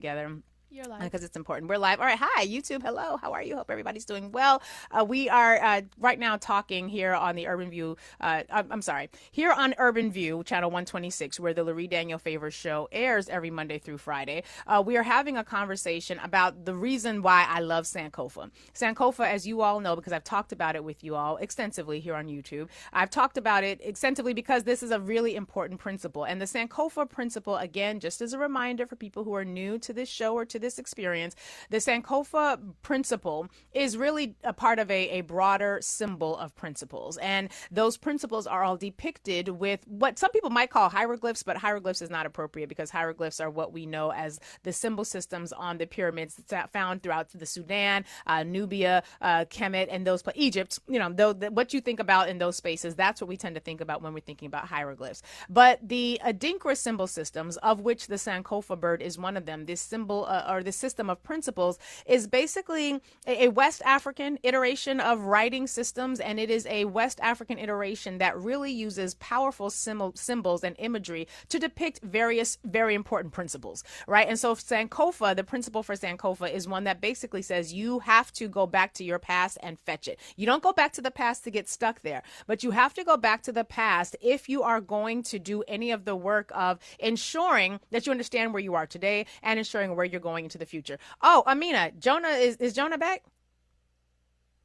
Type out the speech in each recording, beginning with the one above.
together You're live. because it's important. We're live. All right. Hi, YouTube. Hello. How are you? Hope everybody's doing well. We are right now talking here on the Urban View. I'm sorry. Here on Urban View, channel 126, where the Lurie Daniel Favors show airs every Monday through Friday. We are having a conversation about the reason why I love Sankofa. Sankofa, as you all know, because I've talked about it with you all extensively here on YouTube, I've talked about it extensively because this is a really important principle. And the Sankofa principle, again, just as a reminder for people who are new to this show or to this experience, the Sankofa principle is really a part of a broader symbol of principles. And those principles are all depicted with what some people might call hieroglyphs, but hieroglyphs is not appropriate because hieroglyphs are what we know as the symbol systems on the pyramids found throughout the Sudan, Nubia, Kemet, and those Egypt. What you think about in those spaces, that's what we tend to think about when we're thinking about hieroglyphs. But the Adinkra symbol systems, of which the Sankofa bird is one of them, this symbol or this system of principles is basically a West African iteration of writing systems, and it is a West African iteration that really uses powerful symbols and imagery to depict various very important principles, right? And so Sankofa, the principle for Sankofa, is one that basically says you have to go back to your past and fetch it. You don't go back to the past to get stuck there, but you have to go back to the past if you are going to do any of the work of ensuring that you understand where you are today and ensuring where you're going into the future. Oh, Amina, Jonah is Jonah back?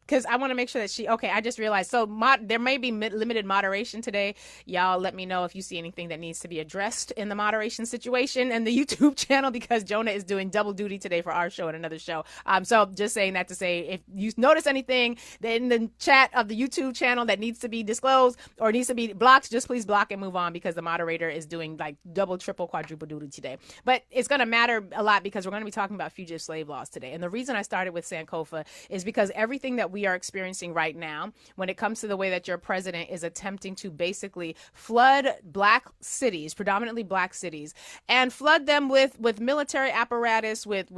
Because I want to make sure that okay, I just realized. So there may be limited moderation today. Y'all let me know if you see anything that needs to be addressed in the moderation situation and the YouTube channel, because Jonah is doing double duty today for our show and another show. So just saying that to say, if you notice anything in the chat of the YouTube channel that needs to be disclosed or needs to be blocked, just please block and move on, because the moderator is doing like double, triple, quadruple duty today. But it's going to matter a lot because we're going to be talking about fugitive slave laws today. And the reason I started with Sankofa is because everything that we are experiencing right now when it comes to the way that your president is attempting to basically flood black cities, predominantly black cities, and flood them with military apparatus, with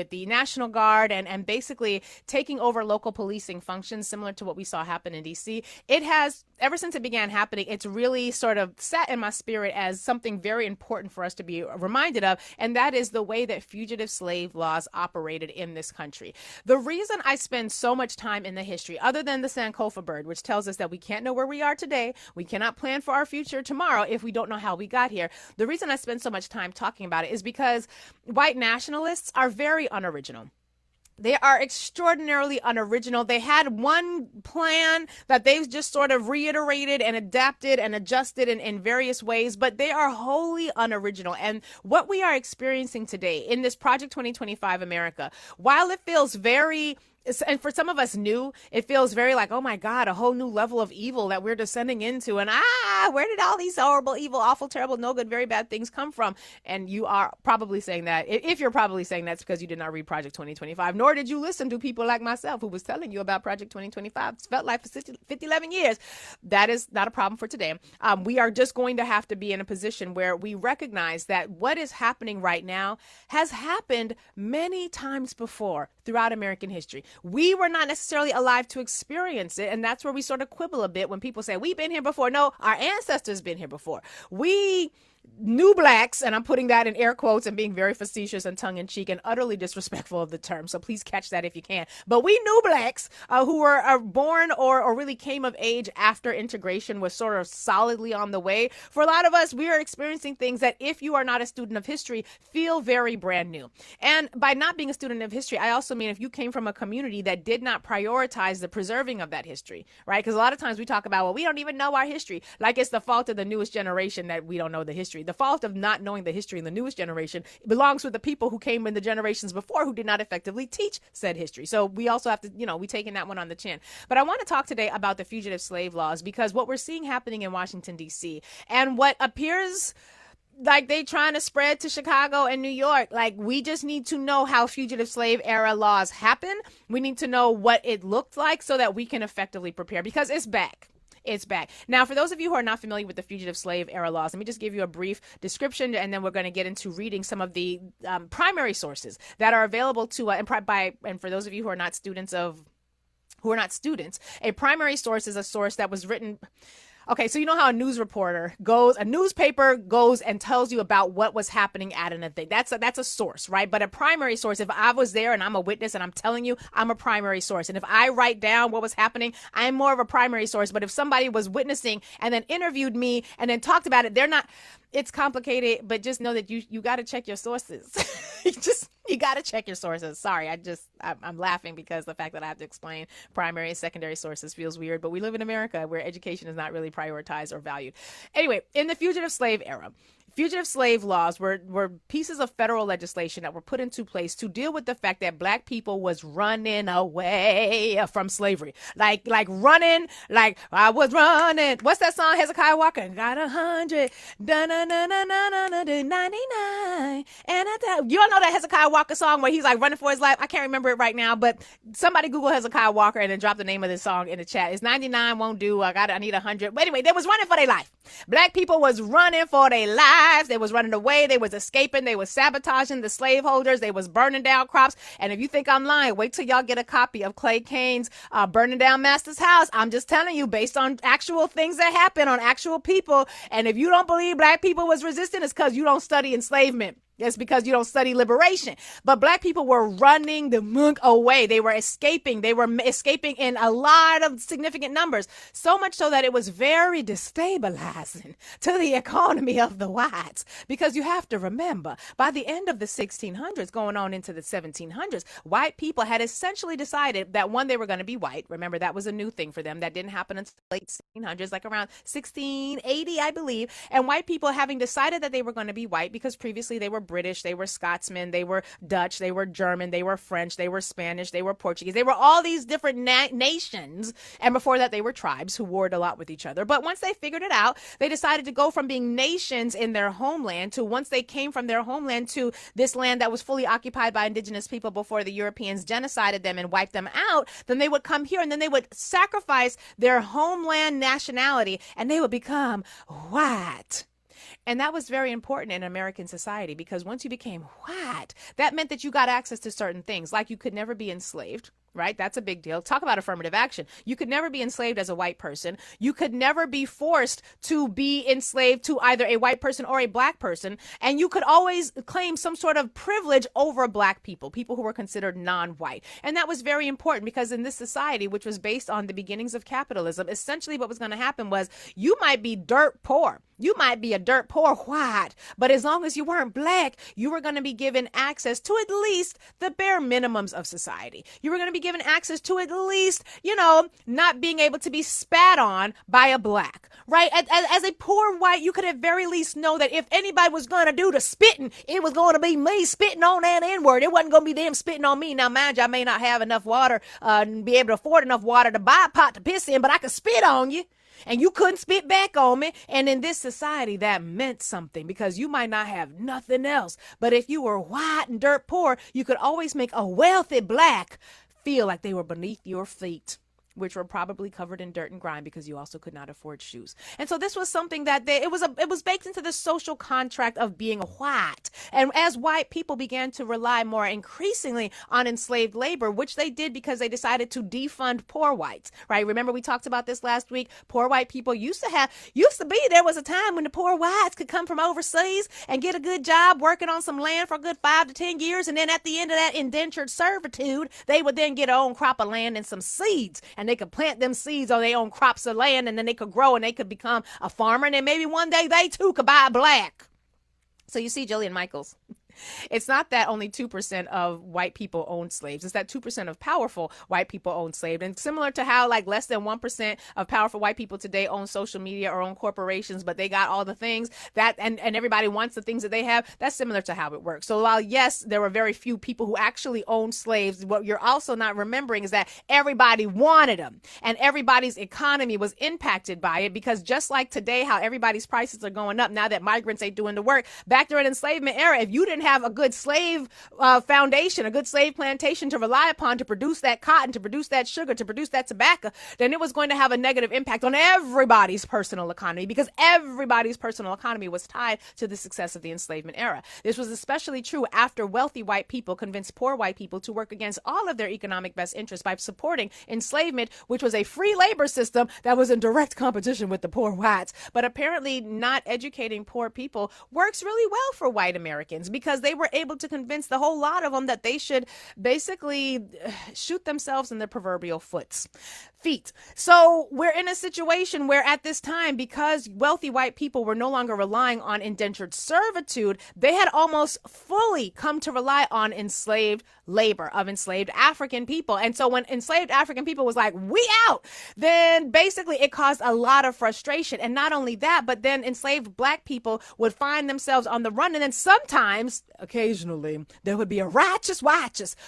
the National Guard, and basically taking over local policing functions similar to what we saw happen in DC. It has, ever since it began happening, it's really sort of sat in my spirit as something very important for us to be reminded of, and that is the way that fugitive slave laws operated in this country. The reason I spend so much time in the history, other than the Sankofa bird, which tells us that we can't know where we are today, we cannot plan for our future tomorrow if we don't know how we got here. The reason I spend so much time talking about it is because white nationalists are very unoriginal. They are extraordinarily unoriginal. They had one plan that they've just sort of reiterated and adapted and adjusted in various ways, but they are wholly unoriginal. And what we are experiencing today in this Project 2025 America, while it feels very, and for some of us new, it feels very like, oh my God, a whole new level of evil that we're descending into. And where did all these horrible, evil, awful, terrible, no good, very bad things come from? And you are probably saying that. If you're probably saying that's because you did not read Project 2025, nor did you listen to people like myself who was telling you about Project 2025. It's felt like for 50, 11 years. That is not a problem for today. We are just going to have to be in a position where we recognize that what is happening right now has happened many times before throughout American history. We were not necessarily alive to experience it, and that's where we sort of quibble a bit when people say, we've been here before. No, our ancestors been here before. We new blacks, and I'm putting that in air quotes and being very facetious and tongue-in-cheek and utterly disrespectful of the term, so please catch that if you can. But we new blacks who were born or really came of age after integration was sort of solidly on the way. For a lot of us, we are experiencing things that, if you are not a student of history, feel very brand new. And by not being a student of history, I also mean if you came from a community that did not prioritize the preserving of that history, right? Because a lot of times we talk about, well, we don't even know our history, like it's the fault of the newest generation that we don't know the history. The fault of not knowing the history in the newest generation belongs with the people who came in the generations before who did not effectively teach said history. So we also have to, we taking that one on the chin. But I want to talk today about the fugitive slave laws, because what we're seeing happening in Washington, D.C., and what appears like they trying to spread to Chicago and New York. Like, we just need to know how fugitive slave era laws happen. We need to know what it looked like so that we can effectively prepare, because it's back. It's back. Now, for those of you who are not familiar with the fugitive slave era laws, let me just give you a brief description, and then we're going to get into reading some of the primary sources that are available to and for those of you who are not students, a primary source is a source that was written. Okay, so you know how a newspaper goes and tells you about what was happening at an event. That's a source, right? But a primary source, if I was there and I'm a witness and I'm telling you, I'm a primary source. And if I write down what was happening, I'm more of a primary source. But if somebody was witnessing and then interviewed me and then talked about it, they're not. It's complicated, but just know that you got to check your sources. You got to check your sources. Sorry, I'm laughing because the fact that I have to explain primary and secondary sources feels weird, but we live in America where education is not really prioritized or valued. Anyway, in the fugitive slave era, fugitive slave laws were pieces of federal legislation that were put into place to deal with the fact that black people was running away from slavery. Like running, like I was running. What's that song, Hezekiah Walker? Got 100, 99. And you all know that Hezekiah Walker song where he's like running for his life? I can't remember it right now, but somebody Google Hezekiah Walker and then drop the name of this song in the chat. It's 99 won't do. I need 100. But anyway, they was running for their life. Black people was running for their lives. They was running away. They was escaping. They was sabotaging the slaveholders. They was burning down crops. And if you think I'm lying, wait till y'all get a copy of Clay Cane's Burning Down Master's House. I'm just telling you based on actual things that happen on actual people. And if you don't believe black people was resistant, it's because you don't study enslavement. It's because you don't study liberation. But black people were running the monk away. They were escaping. They were escaping in a lot of significant numbers. So much so that it was very destabilizing to the economy of the whites. Because you have to remember, by the end of the 1600s, going on into the 1700s, white people had essentially decided that one, they were going to be white. Remember, that was a new thing for them. That didn't happen until the late 1600s, like around 1680, I believe. And white people having decided that they were going to be white because previously they were British, they were Scotsmen, they were Dutch, they were German, they were French, they were Spanish, they were Portuguese. They were all these different nations. And before that, they were tribes who warred a lot with each other. But once they figured it out, they decided to go from being nations in their homeland to once they came from their homeland to this land that was fully occupied by indigenous people before the Europeans genocided them and wiped them out, then they would come here and then they would sacrifice their homeland nationality and they would become white. And that was very important in American society because once you became white, that meant that you got access to certain things, like you could never be enslaved. Right? That's a big deal. Talk about affirmative action. You could never be enslaved as a white person. You could never be forced to be enslaved to either a white person or a black person. And you could always claim some sort of privilege over black people who were considered non-white. And that was very important because in this society, which was based on the beginnings of capitalism, essentially what was going to happen was you might be dirt poor. You might be a dirt poor white, but as long as you weren't black, you were going to be given access to at least the bare minimums of society. You were going to be given access to at least, not being able to be spat on by a black, right? As a poor white, you could at very least know that if anybody was going to do the spitting, it was going to be me spitting on that N-word. It wasn't going to be them spitting on me. Now, mind you, I may not have enough water and be able to afford enough water to buy a pot to piss in, but I could spit on you. And you couldn't spit back on me. And in this society, that meant something because you might not have nothing else. But if you were white and dirt poor, you could always make a wealthy black feel like they were beneath your feet, which were probably covered in dirt and grime because you also could not afford shoes. And so this was something that it was baked into the social contract of being white. And as white people began to rely more increasingly on enslaved labor, which they did because they decided to defund poor whites, right? Remember we talked about this last week. Poor white people there was a time when the poor whites could come from overseas and get a good job working on some land for a good 5 to 10 years. And then at the end of that indentured servitude, they would then get their own crop of land and some seeds. And they could plant them seeds on their own crops of land and then they could grow and they could become a farmer. And then maybe one day they too could buy black. So you see, Jillian Michaels, it's not that only 2% of white people own slaves. It's that 2% of powerful white people own slaves. And similar to how like less than 1% of powerful white people today own social media or own corporations, but they got all the things that and everybody wants the things that they have. That's similar to how it works. So while yes, there were very few people who actually owned slaves, what you're also not remembering is that everybody wanted them and everybody's economy was impacted by it because just like today, how everybody's prices are going up now that migrants ain't doing the work, back during enslavement era, if you didn't didn't have a good slave foundation, a good slave plantation to rely upon to produce that cotton, to produce that sugar, to produce that tobacco, then it was going to have a negative impact on everybody's personal economy, because everybody's personal economy was tied to the success of the enslavement era. This was especially true after wealthy white people convinced poor white people to work against all of their economic best interests by supporting enslavement, which was a free labor system that was in direct competition with the poor whites. But apparently not educating poor people works really well for white Americans, because they were able to convince the whole lot of them that they should basically shoot themselves in their proverbial feet. So we're in a situation where at this time, because wealthy white people were no longer relying on indentured servitude, they had almost fully come to rely on enslaved labor of enslaved African people. And so when enslaved African people was like, we out, then basically it caused a lot of frustration. And not only that, but then enslaved black people would find themselves on the run. And then sometimes, occasionally, there would be a righteous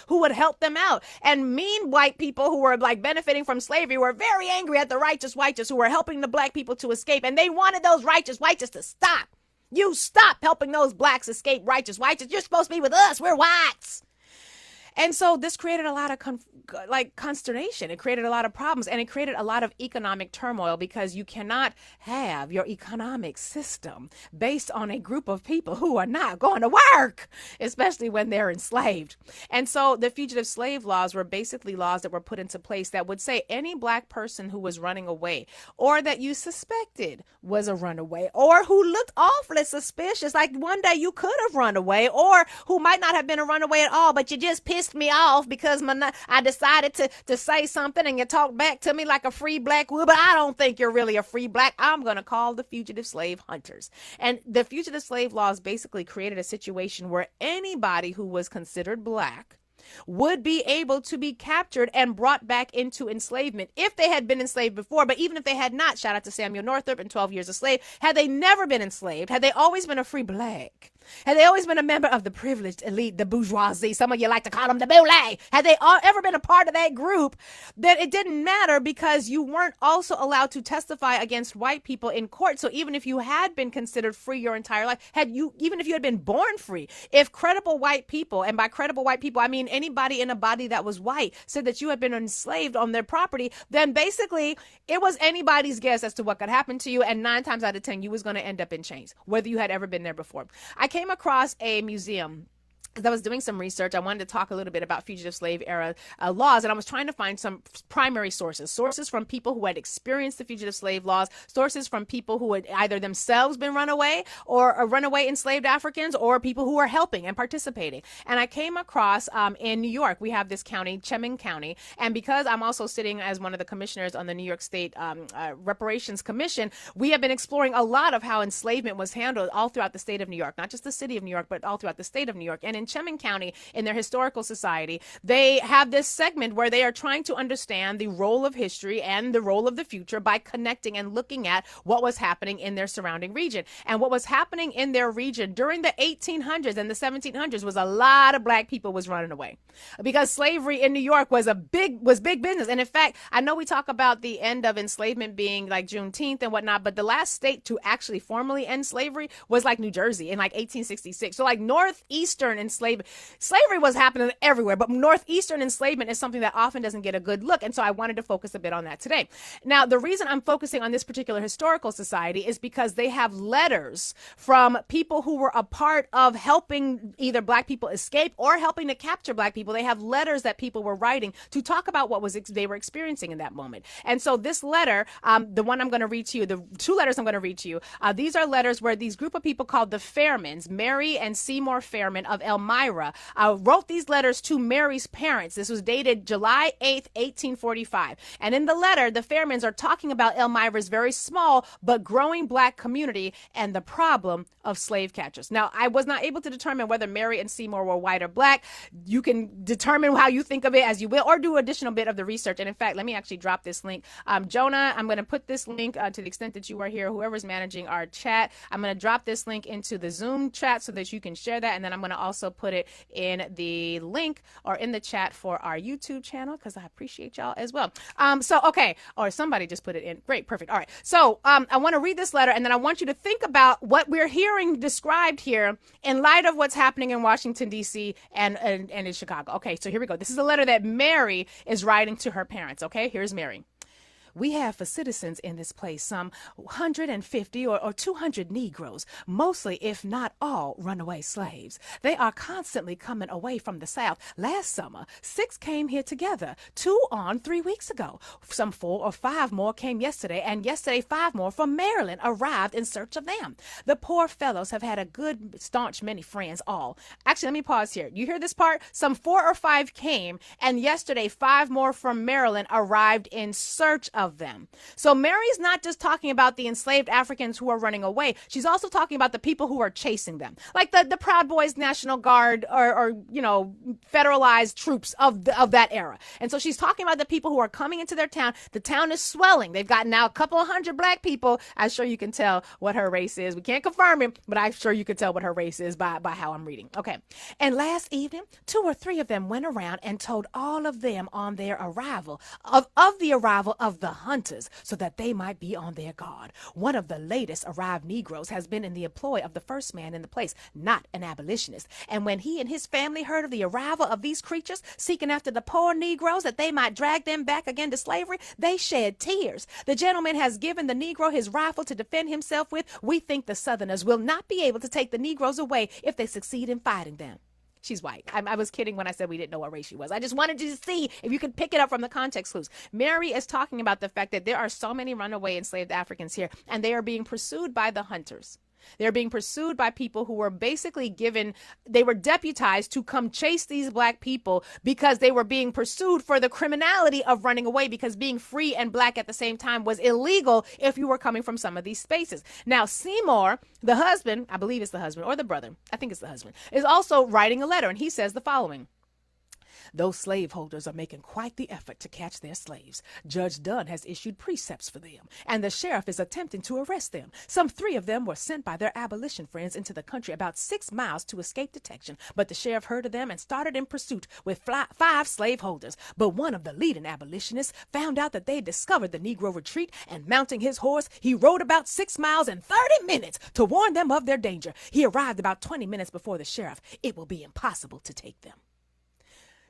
who would help them out. And mean white people who were like benefiting from slavery were very angry at the righteous who were helping the black people to escape. And they wanted those righteous to stop. You stop helping those blacks escape, righteous. You're supposed to be with us. We're whites. And so this created a lot of consternation. It created a lot of problems, and it created a lot of economic turmoil, because you cannot have your economic system based on a group of people who are not going to work, especially when they're enslaved. And so the fugitive slave laws were basically laws that were put into place that would say any black person who was running away, or that you suspected was a runaway, or who looked awfully suspicious, like one day you could have run away, or who might not have been a runaway at all, but you just pissed me off because I decided to say something and you talked back to me like a free black would, but I don't think you're really a free black. I'm going to call the fugitive slave hunters. And the fugitive slave laws basically created a situation where anybody who was considered black would be able to be captured and brought back into enslavement if they had been enslaved before. But even if they had not, shout out to Samuel Northup and 12 Years a Slave, had they never been enslaved, had they always been a free black, had they always been a member of the privileged elite, the bourgeoisie, some of you like to call them the boule, had they ever been a part of that group, then it didn't matter, because you weren't also allowed to testify against white people in court. So even if you had been considered free your entire life, even if you had been born free, if credible white people, and by credible white people I mean anybody in a body that was white, said that you had been enslaved on their property, then basically it was anybody's guess as to what could happen to you. And 9 times out of 10, you was going to end up in chains, whether you had ever been there before. I came across a museum. As I was doing some research, I wanted to talk a little bit about fugitive slave era laws, and I was trying to find some primary sources from people who had experienced the fugitive slave laws, sources from people who had either themselves been runaway or runaway enslaved Africans, or people who were helping and participating. And I came across in New York, we have this county, Chemin County, and because I'm also sitting as one of the commissioners on the New York State Reparations Commission, we have been exploring a lot of how enslavement was handled all throughout the state of New York, not just the city of New York, but all throughout the state of New York. And in Chemin County, in their historical society, they have this segment where they are trying to understand the role of history and the role of the future by connecting and looking at what was happening in their surrounding region. And what was happening in their region during the 1800s and the 1700s was a lot of black people was running away, because slavery in New York was big business. And in fact, I know we talk about the end of enslavement being like Juneteenth and whatnot, but the last state to actually formally end slavery was like New Jersey in like 1866. So like northeastern slavery was happening everywhere, but northeastern enslavement is something that often doesn't get a good look. And so I wanted to focus a bit on that today. Now, the reason I'm focusing on this particular historical society is because they have letters from people who were a part of helping either black people escape or helping to capture black people. They have letters that people were writing to talk about what they were experiencing in that moment. And so this letter, the one I'm going to read to you, the 2 letters I'm going to read to you, these are letters where these group of people called the Fairmans, Mary and Seymour Fairman of Elmira, wrote these letters to Mary's parents. This was dated July 8th, 1845. And in the letter, the Fairmans are talking about Elmira's very small but growing black community and the problem of slave catchers. Now, I was not able to determine whether Mary and Seymour were white or black. You can determine how you think of it as you will, or do additional bit of the research. And in fact, let me actually drop this link. Jonah, I'm going to put this link to the extent that you are here, whoever's managing our chat. I'm going to drop this link into the Zoom chat so that you can share that. And then I'm going to also put it in the link or in the chat for our YouTube channel because I appreciate y'all as well. Okay, or somebody just put it in. Great, perfect. All right. So I want to read this letter, and then I want you to think about what we're hearing described here in light of what's happening in Washington, D.C. and in Chicago. Okay, so here we go. This is a letter that Mary is writing to her parents. Okay, here's Mary. We have for citizens in this place some 150 or 200 Negroes, mostly, if not all, runaway slaves. They are constantly coming away from the South. Last summer, 6 came here together, 2 on 3 weeks ago. Some 4 or 5 more came yesterday, and yesterday 5 more from Maryland arrived in search of them. The poor fellows have had a good, staunch many friends all. Actually, let me pause here. You hear this part? Some 4 or 5 came, and yesterday 5 more from Maryland arrived in search of them. So Mary's not just talking about the enslaved Africans who are running away. She's also talking about the people who are chasing them, like the Proud Boys National Guard or federalized troops of that era. And so she's talking about the people who are coming into their town. The town is swelling. They've got now a couple of hundred black people. I'm sure you can tell what her race is. We can't confirm it, but I'm sure you can tell what her race is by how I'm reading. Okay. And last evening, 2 or 3 of them went around and told all of them on their arrival of the arrival of the hunters so that they might be on their guard. One of the latest arrived Negroes has been in the employ of the first man in the place, not an abolitionist. And when he and his family heard of the arrival of these creatures seeking after the poor Negroes that they might drag them back again to slavery, they shed tears. The gentleman has given the Negro his rifle to defend himself with. We think the Southerners will not be able to take the Negroes away if they succeed in fighting them. She's white. I was kidding when I said we didn't know what race she was. I just wanted you to see if you could pick it up from the context clues. Mary is talking about the fact that there are so many runaway enslaved Africans here, and they are being pursued by the hunters. They're being pursued by people who were basically they were deputized to come chase these black people because they were being pursued for the criminality of running away, because being free and black at the same time was illegal if you were coming from some of these spaces. Now, Seymour, the husband, I believe it's the husband or the brother, I think it's the husband, is also writing a letter, and he says the following. Those slaveholders are making quite the effort to catch their slaves. Judge Dunn has issued precepts for them, and the sheriff is attempting to arrest them. Some 3 of them were sent by their abolition friends into the country about 6 miles to escape detection, but the sheriff heard of them and started in pursuit with 5 slaveholders. But one of the leading abolitionists found out that they had discovered the Negro retreat, and mounting his horse, he rode about 6 miles in 30 minutes to warn them of their danger. He arrived about 20 minutes before the sheriff. It will be impossible to take them.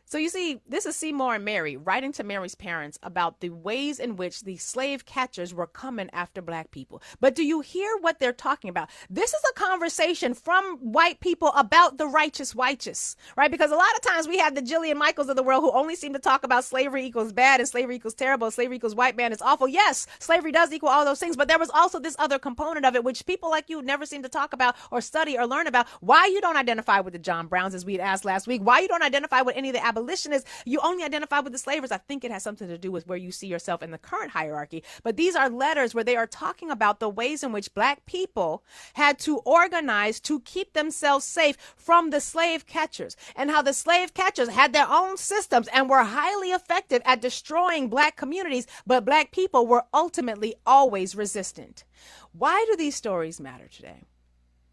So you see, this is Seymour and Mary writing to Mary's parents about the ways in which the slave catchers were coming after black people. But do you hear what they're talking about? This is a conversation from white people about the righteous whiteous, right? Because a lot of times we have the Jillian Michaels of the world who only seem to talk about slavery equals bad and slavery equals terrible, slavery equals white man is awful. Yes, slavery does equal all those things, but there was also this other component of it, which people like you never seem to talk about or study or learn about. Why you don't identify with the John Browns, as we had asked last week. Why you don't identify with any of the abolitionists. You only identify with the slavers. I think it has something to do with where you see yourself in the current hierarchy. But these are letters where they are talking about the ways in which black people had to organize to keep themselves safe from the slave catchers, and how the slave catchers had their own systems and were highly effective at destroying black communities, but black people were ultimately always resistant. Why do these stories matter today?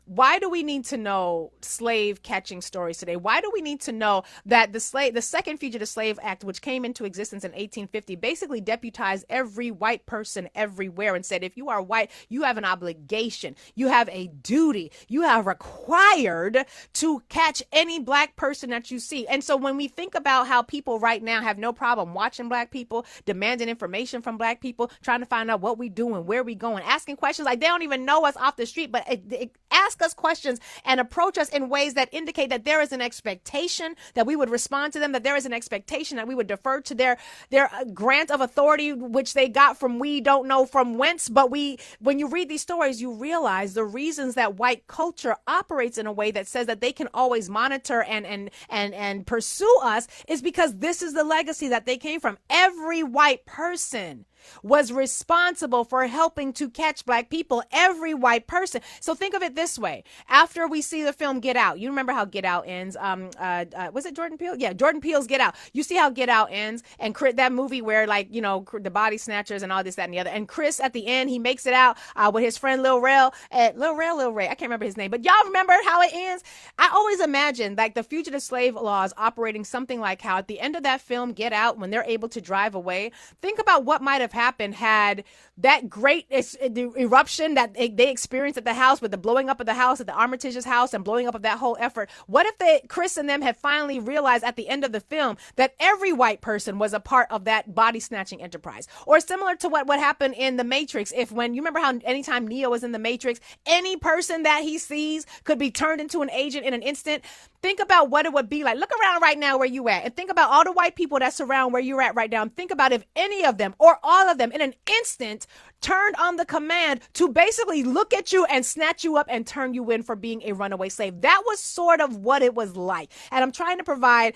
Why do we need to know slave catching stories today? Why do we need to know that the Second Fugitive Slave Act, which came into existence in 1850, basically deputized every white person everywhere and said, if you are white, you have an obligation, you have a duty, you are required to catch any black person that you see. And so when we think about how people right now have no problem watching black people, demanding information from black people, trying to find out what we doing, where we going, asking questions like they don't even know us off the street, but ask us questions and approach us in ways that indicate that there is an expectation that we would respond to them, that there is an expectation that we would defer to their grant of authority, which they got from we don't know from whence. But when you read these stories, you realize the reasons that white culture operates in a way that says that they can always monitor and pursue us is because this is the legacy that they came from. Every white person was responsible for helping to catch black people, every white person. So think of it this way. After we see the film Get Out, you remember how Get Out ends. Was it Jordan Peele? Yeah, Jordan Peele's Get Out. You see how Get Out ends, and that movie where, like, you know, the body snatchers and all this, that, and the other. And Chris at the end, he makes it out with his friend Lil Ray. I can't remember his name, but y'all remember how it ends? I always imagine like the fugitive slave laws operating something like how at the end of that film Get Out, when they're able to drive away, think about what might have happened had that great eruption that they experienced at the house, with the blowing up of the house, at the Armitage's house, and blowing up of that whole effort. What if Chris and them had finally realized at the end of the film that every white person was a part of that body snatching enterprise? Or similar to what happened in The Matrix, when you remember how anytime Neo was in The Matrix, any person that he sees could be turned into an agent in an instant. Think about what it would be like. Look around right now where you at, and think about all the white people that surround where you're at right now. And think about if any of them or all of them in an instant turned on the command to basically look at you and snatch you up and turn you in for being a runaway slave. That was sort of what it was like. And I'm trying to provide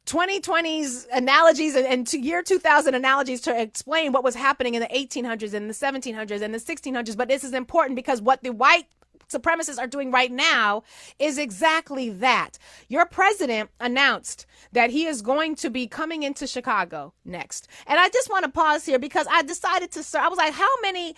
2020s analogies and to year 2000 analogies to explain what was happening in the 1800s and the 1700s and the 1600s. But this is important because what the white supremacists are doing right now is exactly that. Your president announced that he is going to be coming into Chicago next. And I just want to pause here because I decided I was like, how many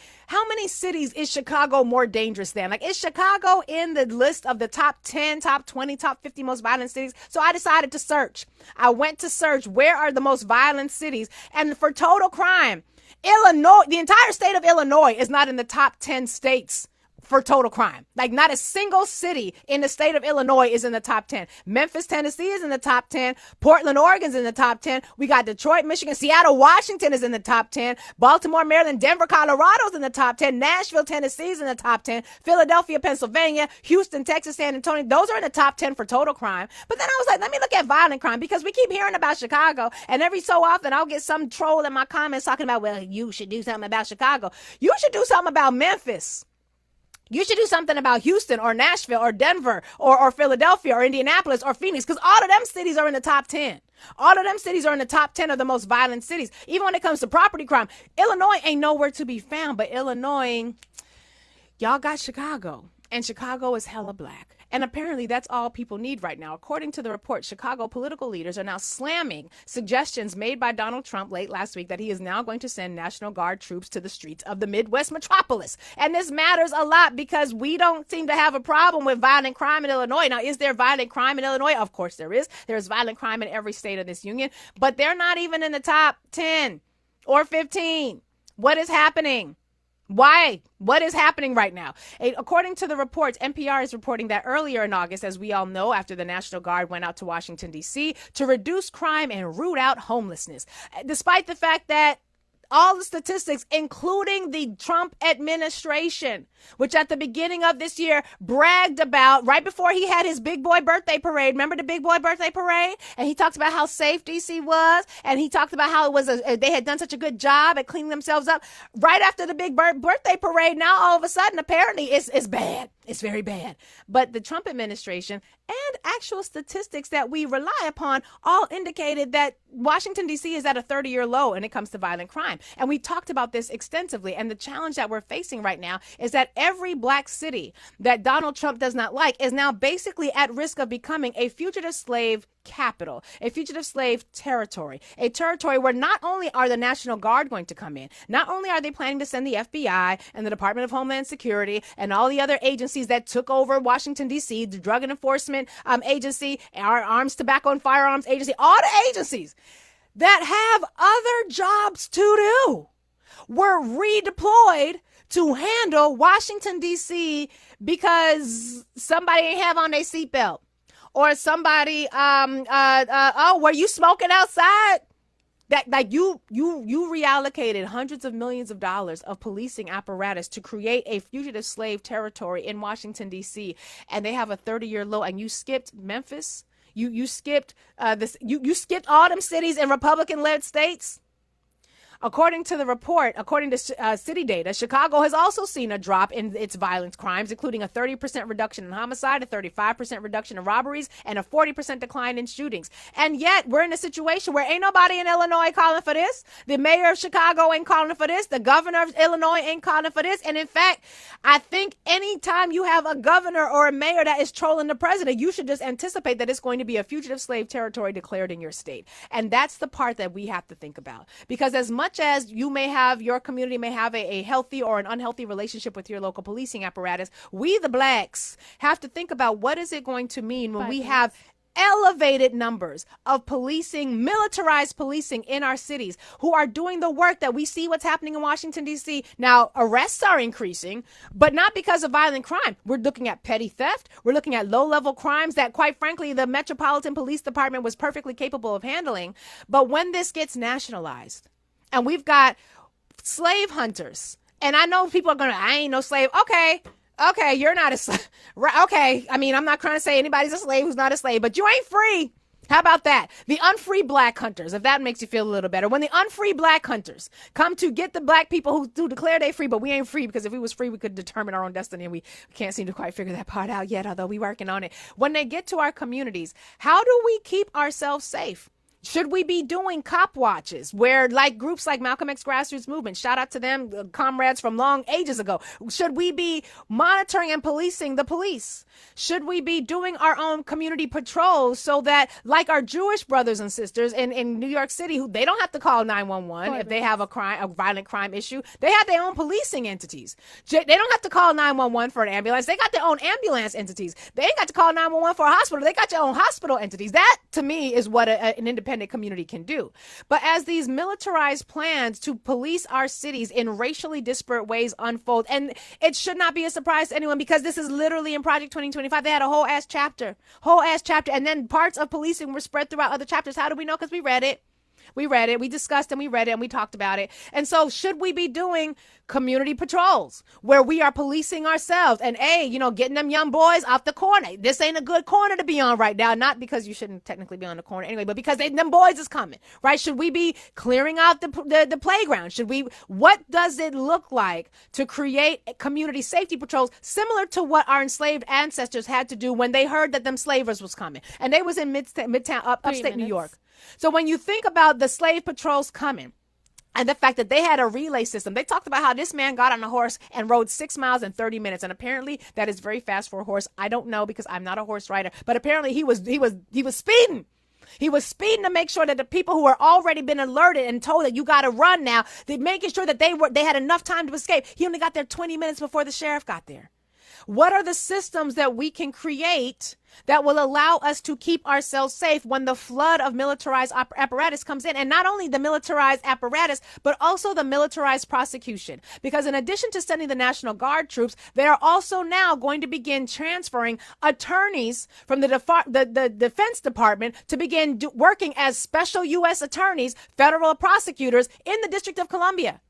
cities is Chicago more dangerous than? Like, is Chicago in the list of the top 10, top 20, top 50 most violent cities? So I decided to search. I went to search where are the most violent cities. And for total crime, Illinois, the entire state of Illinois is not in the top 10 states for total crime. Like, not a single city in the state of Illinois is in the top 10. Memphis, Tennessee is in the top 10. Portland, Oregon's in the top 10. We got Detroit, Michigan, Seattle, Washington is in the top 10. Baltimore, Maryland, Denver, Colorado's in the top 10. Nashville, Tennessee's in the top 10. Philadelphia, Pennsylvania, Houston, Texas, San Antonio, those are in the top 10 for total crime. But then I was like, let me look at violent crime, because we keep hearing about Chicago, and every so often I'll get some troll in my comments talking about, well, you should do something about Chicago. You should do something about Memphis. You should do something about Houston or Nashville or Denver or Philadelphia or Indianapolis or Phoenix, because all of them cities are in the top 10. All of them cities are in the top 10 of the most violent cities. Even when it comes to property crime, Illinois ain't nowhere to be found, but Illinois, y'all got Chicago, and Chicago is hella black. And apparently that's all people need right now. According to the report, Chicago political leaders are now slamming suggestions made by Donald Trump late last week that he is now going to send National Guard troops to the streets of the Midwest metropolis. And this matters a lot because we don't seem to have a problem with violent crime in Illinois. Now, is there violent crime in Illinois? Of course there is. There's violent crime in every state of this union, but they're not even in the top 10 or 15. What is happening? Why? What is happening right now? According to the reports, NPR is reporting that earlier in August, as we all know, after the National Guard went out to Washington, D.C. to reduce crime and root out homelessness, despite the fact that all the statistics, including the Trump administration, which at the beginning of this year bragged about, right before he had his big boy birthday parade. Remember the big boy birthday parade? And he talked about how safe DC was. And he talked about how it was they had done such a good job at cleaning themselves up. Right after the big birthday parade, now all of a sudden, apparently it's bad. It's very bad. But the Trump administration and actual statistics that we rely upon all indicated that Washington, D.C. is at a 30-year low when it comes to violent crime. And we talked about this extensively. And the challenge that we're facing right now is that every black city that Donald Trump does not like is now basically at risk of becoming a fugitive slave capital, a fugitive slave territory, a territory where not only are the National Guard going to come in, not only are they planning to send the FBI and the Department of Homeland Security and all the other agencies that took over Washington, D.C., the Drug Enforcement Agency, our Arms, Tobacco, and Firearms Agency, all the agencies that have other jobs to do were redeployed to handle Washington, D.C. because somebody ain't have on their seatbelt. Or somebody, were you smoking outside? That, like, you reallocated hundreds of millions of dollars of policing apparatus to create a fugitive slave territory in Washington, D.C., and they have a 30-year low, and you skipped Memphis. You skipped you skipped all them cities in Republican-led states. According to the report, according to city data, Chicago has also seen a drop in its violent crimes, including a 30% reduction in homicide, a 35% reduction in robberies, and a 40% decline in shootings. And yet, we're in a situation where ain't nobody in Illinois calling for this. The mayor of Chicago ain't calling for this. The governor of Illinois ain't calling for this. And in fact, I think anytime you have a governor or a mayor that is trolling the president, you should just anticipate that it's going to be a fugitive slave territory declared in your state. And that's the part that we have to think about. Because as much as you may have, your community may have a healthy or an unhealthy relationship with your local policing apparatus, we the blacks have to think about what is it going to mean when we have elevated numbers of policing, militarized policing in our cities who are doing the work that we see what's happening in Washington, D.C. Now, arrests are increasing, but not because of violent crime. We're looking at petty theft. We're looking at low-level crimes that, quite frankly, the Metropolitan Police Department was perfectly capable of handling. But when this gets nationalized and we've got slave hunters, and I know people are going to, I ain't no slave. Okay, you're not a slave. Okay, I mean, I'm not trying to say anybody's a slave who's not a slave, but you ain't free. How about that? The unfree black hunters, if that makes you feel a little better. When the unfree black hunters come to get the black people who declare they free, but we ain't free, because if we was free, we could determine our own destiny, and we can't seem to quite figure that part out yet, although we're working on it. When they get to our communities, how do we keep ourselves safe? Should we be doing cop watches where, like groups like Malcolm X Grassroots Movement, shout out to them, comrades from long ages ago. Should we be monitoring and policing the police? Should we be doing our own community patrols so that, like our Jewish brothers and sisters in New York City, who they don't have to call 911 if they have a violent crime issue. They have their own policing entities. They don't have to call 911 for an ambulance. They got their own ambulance entities. They ain't got to call 911 for a hospital. They got their own hospital entities. That, to me, is what an independent community can do. But as these militarized plans to police our cities in racially disparate ways unfold, and it should not be a surprise to anyone, because this is literally in Project 2025. They had a whole ass chapter, and then parts of policing were spread throughout other chapters. How do we know? Because we read it. We discussed and we read it and we talked about it. And so should we be doing community patrols where we are policing ourselves and, getting them young boys off the corner? This ain't a good corner to be on right now. Not because you shouldn't technically be on the corner anyway, but because them boys is coming, right? Should we be clearing out the playground? What does it look like to create community safety patrols similar to what our enslaved ancestors had to do when they heard that them slavers was coming? And they was in Midtown, upstate New York. So when you think about the slave patrols coming and the fact that they had a relay system, they talked about how this man got on a horse and rode 6 miles in 30 minutes. And apparently that is very fast for a horse. I don't know, because I'm not a horse rider, but apparently he was speeding. He was speeding to make sure that the people who were already been alerted and told that you got to run now, they're making sure that they had enough time to escape. He only got there 20 minutes before the sheriff got there. What are the systems that we can create that will allow us to keep ourselves safe when the flood of militarized apparatus comes in? And not only the militarized apparatus, but also the militarized prosecution. Because in addition to sending the National Guard troops, they are also now going to begin transferring attorneys from the Defense Department to begin working as special U.S. attorneys, federal prosecutors in the District of Columbia.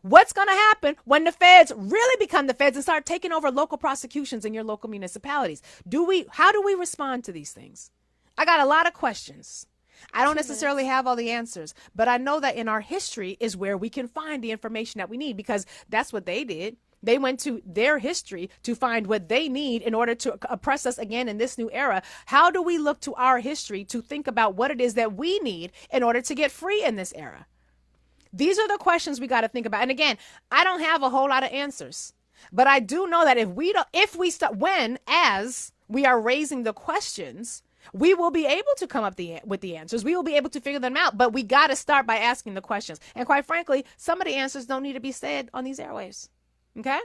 What's going to happen when the feds really become the feds and start taking over local prosecutions in your local municipalities? How do we respond to these things? I got a lot of questions. I don't necessarily have all the answers, but I know that in our history is where we can find the information that we need, because that's what they did. They went to their history to find what they need in order to oppress us again in this new era. How do we look to our history to think about what it is that we need in order to get free in this era? These are the questions we got to think about. And again, I don't have a whole lot of answers, but I do know that as we are raising the questions, we will be able to come up with the answers. We will be able to figure them out, but we got to start by asking the questions. And quite frankly, some of the answers don't need to be said on these airwaves. Okay?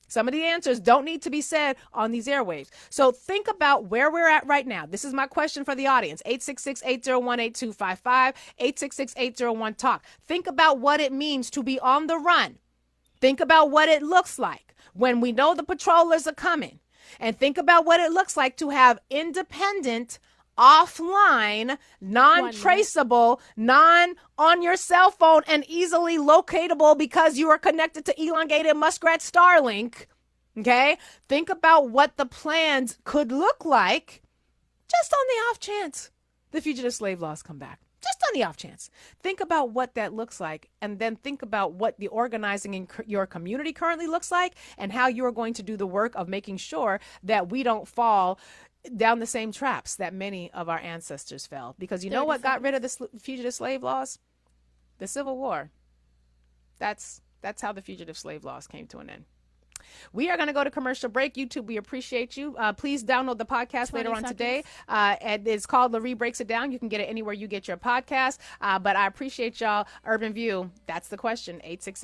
Some of the answers don't need to be said on these airwaves. So think about where we're at right now. This is my question for the audience. 866-801-8255, 866-801-TALK. Think about what it means to be on the run. Think about what it looks like when we know the patrollers are coming. And think about what it looks like to have independent, offline, non-traceable, non-on your cell phone and easily locatable because you are connected to elongated muskrat Starlink. Okay? Think about what the plans could look like just on the off chance the fugitive slave laws come back. Just on on the off chance, think about what that looks like, and then think about what the organizing in your community currently looks like, and how you are going to do the work of making sure that we don't fall down the same traps that many of our ancestors fell. Because you know what got rid of the fugitive slave laws? The Civil War. That's how the fugitive slave laws came to an end. We are going to go to commercial break. YouTube, we appreciate you. Please download the podcast later on today. And it's called Lurie Breaks It Down. You can get it anywhere you get your podcast. But I appreciate y'all. Urban View, that's the question. 866